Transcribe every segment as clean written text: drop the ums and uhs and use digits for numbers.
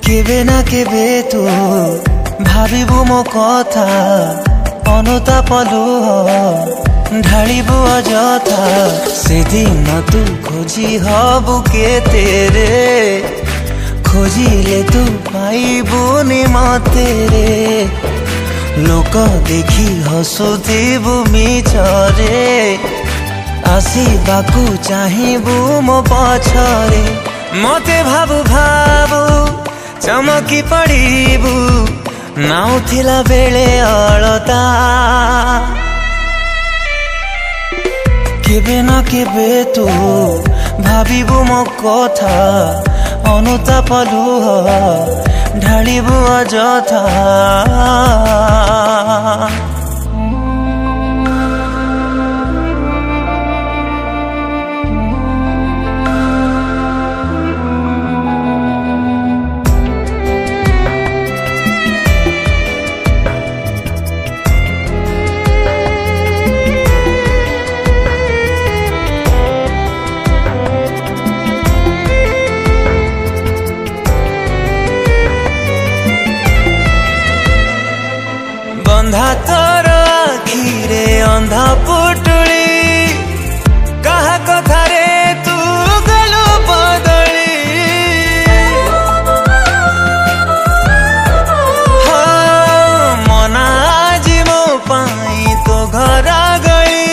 केबे ना केबे तू भाविबु मो कथा अनुताप लुह ढालिबु अजथा से दिन तू खोजी हबु के तेरे खोजिले तू पाइबुनि मते रे लोक देखी हसुथिबु मिछरे आसीबाकू चाहिबु मो पछरे मते भाबु भाबु चमकी पड़ीबु नाउथिला बेले अलता केबे ना केबे तू भाबिबु मो कथा अनुताप लुह ढालिबु अजथा बंधा तोर आखिरे अंधा पुटुली कहा कथा रे तू गलु बदली हाँ मना आज मो पाई तो घर गई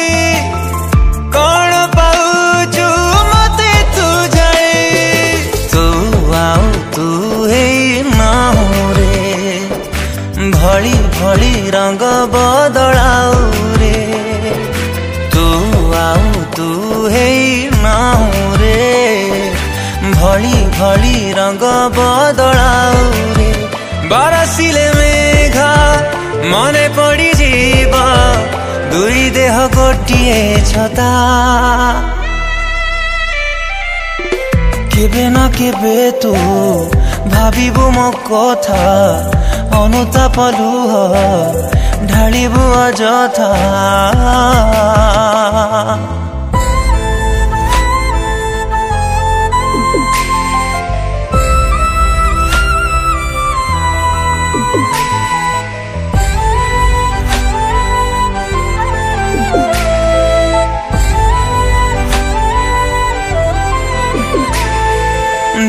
कौन पाउचु मते तू जाई तू आउ तू हे ना हो रे भली भली रंग बदलाऊ रे तू आउ तू हे नाऊ रे भली भली रंग बदलाऊ रे बरसिले मेघा मने पड़ी जीवा दुई देह गोटिए छता केबे ना केबे तू भाबिबु मो कथा अनुताप लुह ढालिबु अजथा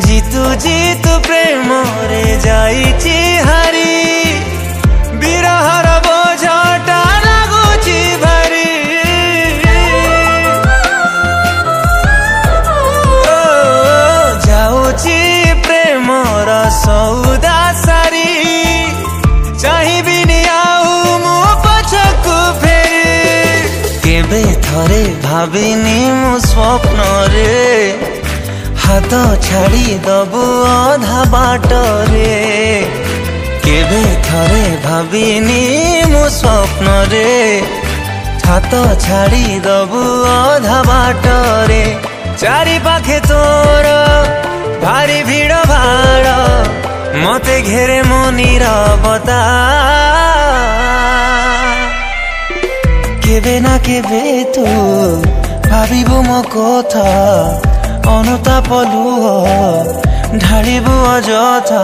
जीतु जीतु प्रेम रे जाइछि हारी बिरहर बोझटा लागुछि भारी ओ जाउछि प्रेमर सौदा सारी चाहिबिनि आउ मो पछकु फेरी केबे थरे भाबिनि मो स्वप्न रे हाथ छाड़ी दबु अधा बाट रे केबे थरे भाबिनी मो स्वप्न रे हाथ छाड़ी दबु अधा बाट रे चारि पाखे तोर भारी भिड़ भाड़ मते घेरे मो नीरवता केबे ना केबे तू भाबिबु मो कथा अनुताप लुह ढालिबु अजथा।